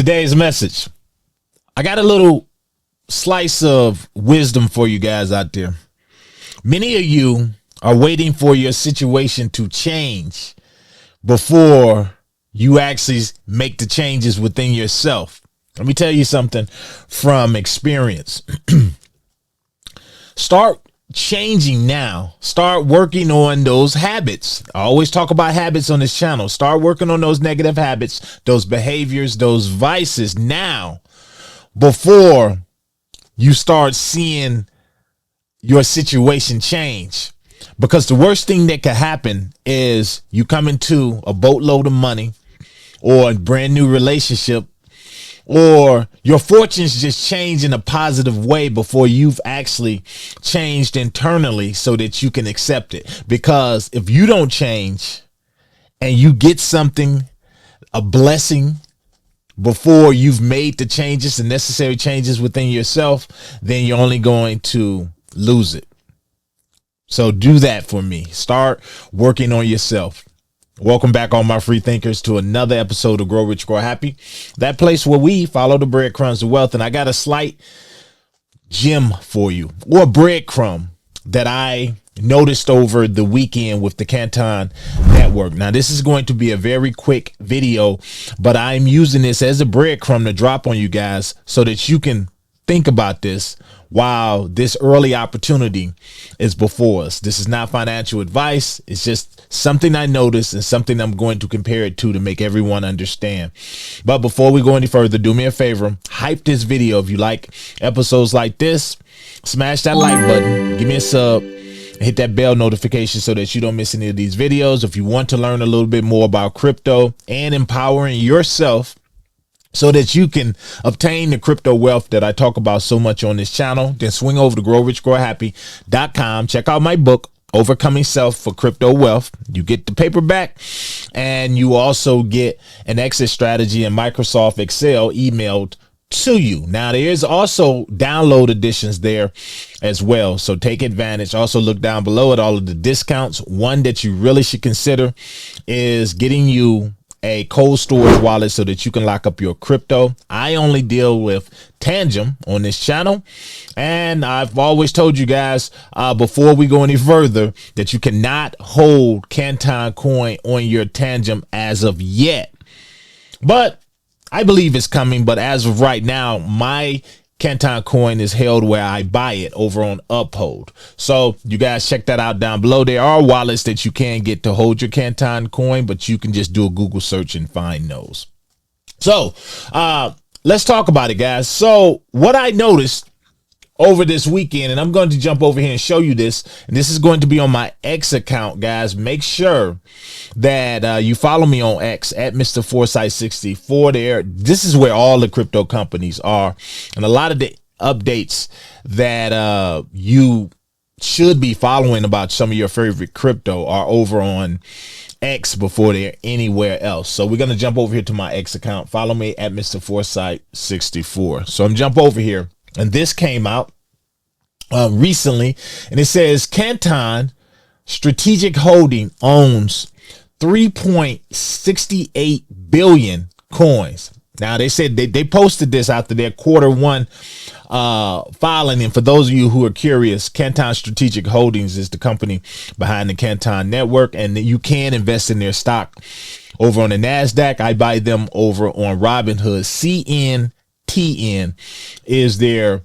Today's message. I got a little slice of wisdom for you guys out there. Many of you are waiting for your situation to change before you actually make the changes within yourself. Let me tell you something from experience. Start changing now. Start working on those habits. I always talk about habits on this channel. Start working on those negative habits, those behaviors, those vices now before you start seeing your situation change. Because the worst thing that could happen is you come into a boatload of money or a brand new relationship, or your fortunes just change in a positive way before you've actually changed internally so that you can accept it. Because if you don't change and you get something, a blessing, before you've made the changes, the necessary changes within yourself, then you're only going to lose it. So do that for me. Start working on yourself. Welcome back, all my free thinkers, to another episode of Grow Rich, Grow Happy, that place where we follow the breadcrumbs of wealth. And I got a slight gem for you, or breadcrumb, that I noticed over the weekend with the Canton Network. Now, this is going to be a very quick video, but I'm using this as a breadcrumb to drop on you guys so that you can think about this while this early opportunity is before us. This is not financial advice. It's just something I noticed and something I'm going to compare it to make everyone understand. But before we go any further, do me a favor, hype this video. If you like episodes like this, smash that like button, give me a sub, hit that bell notification so that you don't miss any of these videos. If you want to learn a little bit more about crypto and empowering yourself so that you can obtain the crypto wealth that I talk about so much on this channel, then swing over to growrichgrowhappy.com. Check out my book, Overcoming Self for Crypto Wealth. You get the paperback, and you also get an exit strategy in Microsoft Excel emailed to you. Now, there is also download editions there as well, so take advantage. Also, look down below at all of the discounts. One that you really should consider is getting you a cold storage wallet so that you can lock up your crypto. I only deal with Tangem on this channel, and I've always told you guys before we go any further that you cannot hold Canton coin on your Tangem as of yet, but I believe it's coming. But as of right now, my Canton coin is held where I buy it over on Uphold. So you guys check that out down below. There are wallets that you can get to hold your Canton coin, but you can just do a Google search and find those. So let's talk about it, guys. So what I noticed over this weekend, and I'm going to jump over here and show you this, and this is going to be on my X account, guys. Make sure that you follow me on X at Mr. Foresight 64 there. This is where all the crypto companies are, and a lot of the updates that you should be following about some of your favorite crypto are over on X before they're anywhere else. So we're going to jump over here to my X account. Follow me at Mr. Foresight 64. So I'm jump over here, and this came out recently, and it says Canton Strategic Holdings owns 3.68 billion coins. Now, they said they posted this after their Q1 filing. And for those of you who are curious, Canton Strategic Holdings is the company behind the Canton Network, and you can invest in their stock over on the NASDAQ. I buy them over on Robinhood. CNTN is their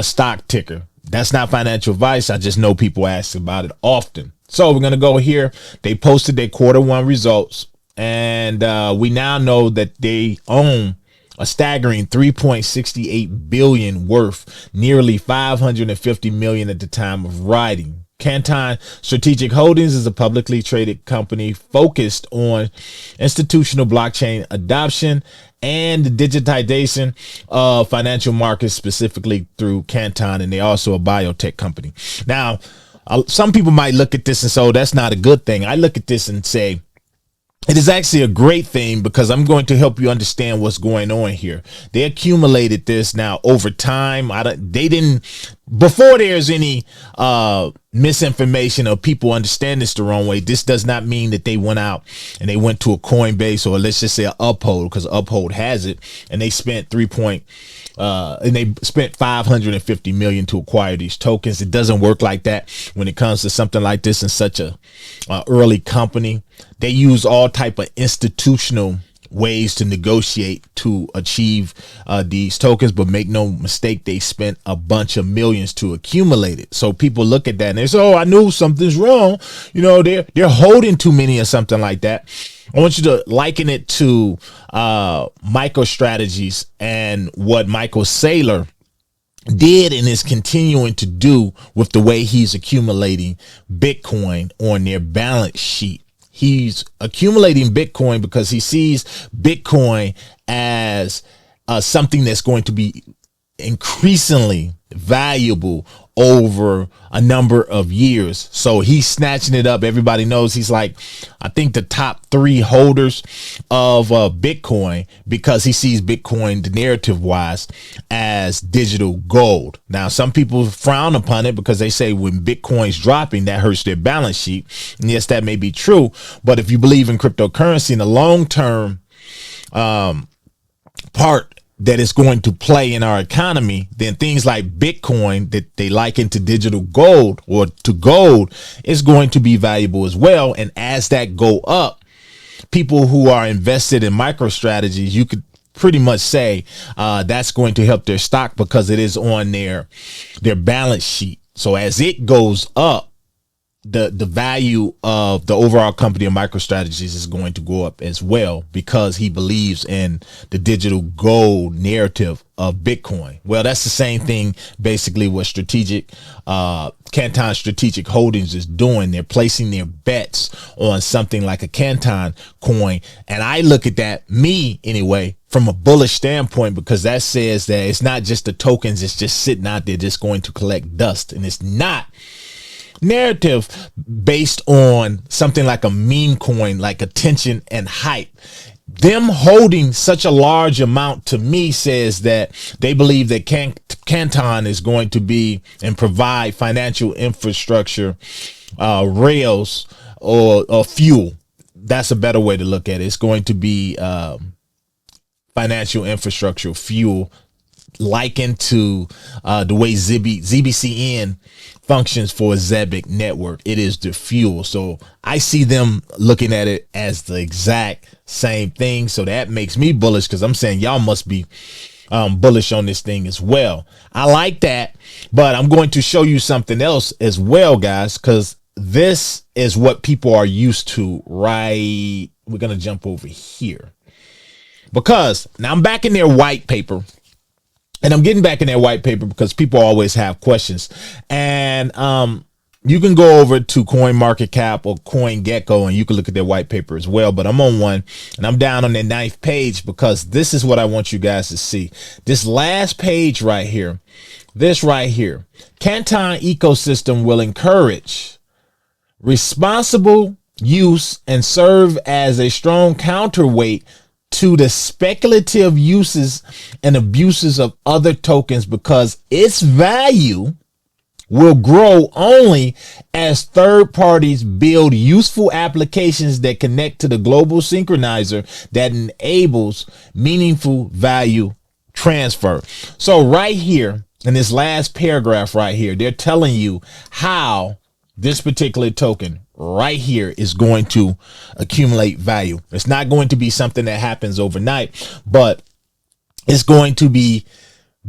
stock ticker. That's not financial advice. I just know people ask about it often. So we're going to go here. They posted their Q1 results, and we now know that they own a staggering 3.68 billion worth, nearly 550 million at the time of writing. Canton Strategic Holdings is a publicly traded company focused on institutional blockchain adoption and the digitization of financial markets, specifically through Canton, and they're also a biotech company. Now, some people might look at this and say, oh, that's not a good thing. I look at this and say, it is actually a great thing, because I'm going to help you understand what's going on here. They accumulated this now over time. They didn't, before there's any misinformation or people understand this the wrong way. This does not mean that they went out and they went to a Coinbase, or let's just say an Uphold, because Uphold has it, and they spent and they spent 550 million to acquire these tokens. It doesn't work like that when it comes to something like this in such a early company. They use all type of institutional ways to negotiate to achieve these tokens, but make no mistake, they spent a bunch of millions to accumulate it. So people look at that and they say, oh, I knew something's wrong, you know, they're holding too many or something like that. I want you to liken it to MicroStrategies and what Michael Saylor did and is continuing to do with the way he's accumulating Bitcoin on their balance sheet. He's accumulating Bitcoin because he sees Bitcoin as something that's going to be increasingly valuable over a number of years. So he's snatching it up. Everybody knows he's like, I think, the top 3 holders of Bitcoin, because he sees Bitcoin, the narrative wise, as digital gold. Now, some people frown upon it because they say when Bitcoin's dropping, that hurts their balance sheet. And yes, that may be true. But if you believe in cryptocurrency in the long term part that is going to play in our economy, then things like Bitcoin that they liken to digital gold or to gold is going to be valuable as well. And as that go up, people who are invested in MicroStrategies, you could pretty much say that's going to help their stock because it is on their balance sheet. So as it goes up, the value of the overall company of MicroStrategies is going to go up as well, because he believes in the digital gold narrative of Bitcoin. Well, that's the same thing basically what Canton Strategic Holdings is doing. They're placing their bets on something like a Canton coin. And I look at that, me anyway, from a bullish standpoint, because that says that it's not just the tokens, it's just sitting out there just going to collect dust. And it's not narrative based on something like a meme coin, like attention and hype. Them holding such a large amount, to me, says that they believe that Canton is going to be and provide financial infrastructure, rails, or fuel. That's a better way to look at it. It's going to be financial infrastructure fuel, likened to the way ZBCN functions for a Zebic network. It is the fuel. So I see them looking at it as the exact same thing. So that makes me bullish, because I'm saying y'all must be bullish on this thing as well. I like that, but I'm going to show you something else as well, guys, because this is what people are used to, right? We're going to jump over here, because now I'm back in their white paper. And I'm getting back in that white paper because people always have questions. And you can go over to CoinMarketCap or CoinGecko and you can look at their white paper as well. But I'm on one and I'm down on the 9th page, because this is what I want you guys to see. This last page right here, this right here, Canton ecosystem will encourage responsible use and serve as a strong counterweight to the speculative uses and abuses of other tokens, because its value will grow only as third parties build useful applications that connect to the global synchronizer that enables meaningful value transfer. So right here in this last paragraph right here, they're telling you how this particular token right here is going to accumulate value. It's not going to be something that happens overnight, but it's going to be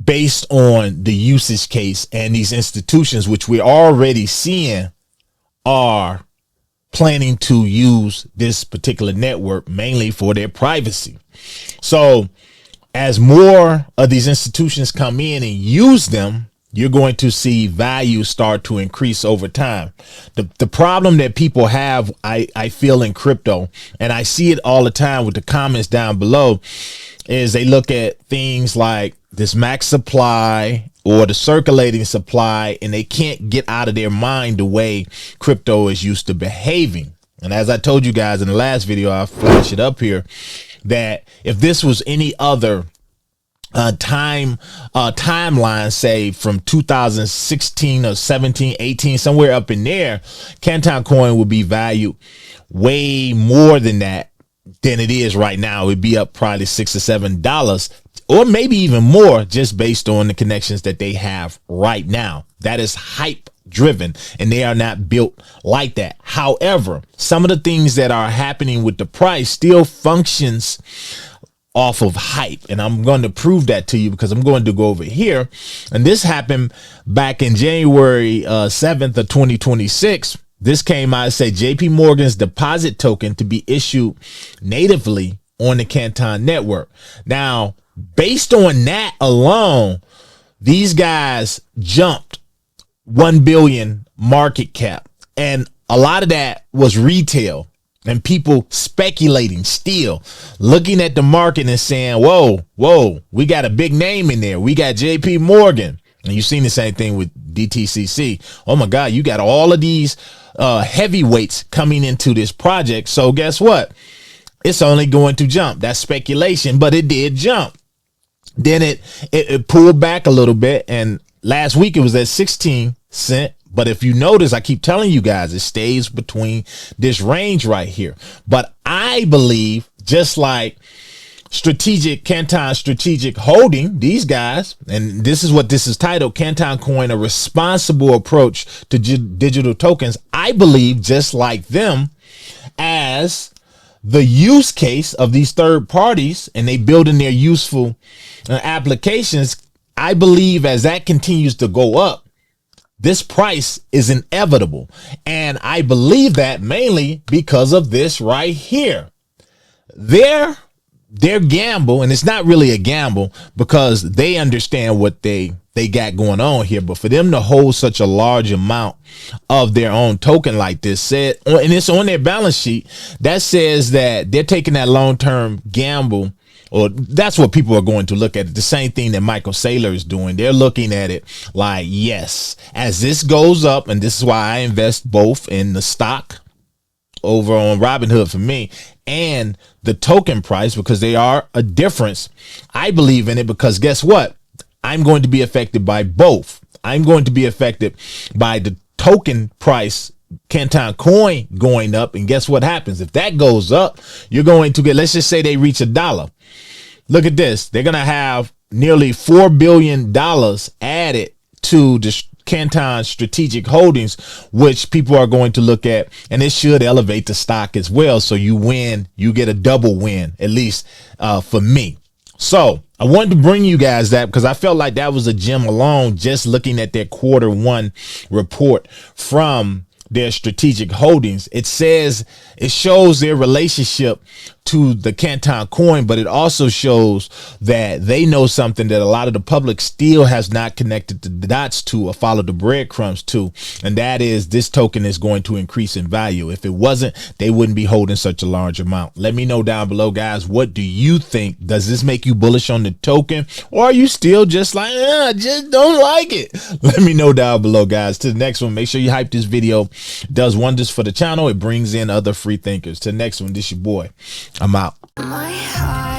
based on the usage case, and these institutions, which we're already seeing, are planning to use this particular network mainly for their privacy. So as more of these institutions come in and use them, you're going to see value start to increase over time. The problem that people have, I feel, in crypto, and I see it all the time with the comments down below, is they look at things like this max supply or the circulating supply, and they can't get out of their mind the way crypto is used to behaving. And as I told you guys in the last video, I'll flash it up here, that if this was any other timeline, say from 2016 or 17, 18, somewhere up in there, Canton coin will be valued way more than that than it is right now. It'd be up probably $6 or $7 or maybe even more, just based on the connections that they have right now. That is hype driven, and they are not built like that. However, some of the things that are happening with the price still functions off of hype, and I'm going to prove that to you because I'm going to go over here. And this happened back in January 7th of 2026. This came out, say JP Morgan's deposit token to be issued natively on the Canton Network. Now, based on that alone, these guys jumped 1 billion market cap, and a lot of that was retail and people speculating, still looking at the market and saying, whoa, we got a big name in there. We got JP Morgan. And you've seen the same thing with DTCC. Oh my God, you got all of these heavyweights coming into this project. So guess what? It's only going to jump. That's speculation, but it did jump. Then it pulled back a little bit, and last week it was at 16 cents. But if you notice, I keep telling you guys, it stays between this range right here. But I believe, just like Canton Strategic Holding, these guys, and this is what this is titled, Canton Coin, a responsible approach to digital tokens. I believe, just like them, as the use case of these third parties, and they build in their useful applications. I believe as that continues to go up, this price is inevitable. And I believe that mainly because of this right here. Their gamble, and it's not really a gamble because they understand what they got going on here. But for them to hold such a large amount of their own token like this, and it's on their balance sheet, that says that they're taking that long-term gamble. Or that's what people are going to look at. The same thing that Michael Saylor is doing. They're looking at it like, yes, as this goes up, and this is why I invest both in the stock over on Robinhood for me and the token price, because they are a difference. I believe in it because guess what? I'm going to be affected by both. I'm going to be affected by the token price, Canton coin, going up. And guess what happens? If that goes up, you're going to get, let's just say they reach $1. Look at this. They're going to have nearly $4 billion added to the Canton Strategic Holdings, which people are going to look at, and it should elevate the stock as well. So you win, you get a double win, at least for me. So I wanted to bring you guys that because I felt like that was a gem alone, just looking at their Q1 report from their strategic holdings. It shows their relationship to the Canton coin, but it also shows that they know something that a lot of the public still has not connected the dots to or followed the breadcrumbs to, and that is this token is going to increase in value. If it wasn't, they wouldn't be holding such a large amount. Let me know down below, guys. What do you think? Does this make you bullish on the token, or are you still just like, I just don't like it? Let me know down below, guys. To the next one, make sure you hype this video. It does wonders for the channel. It brings in other free thinkers. To the next one, this your boy. I'm out. My heart.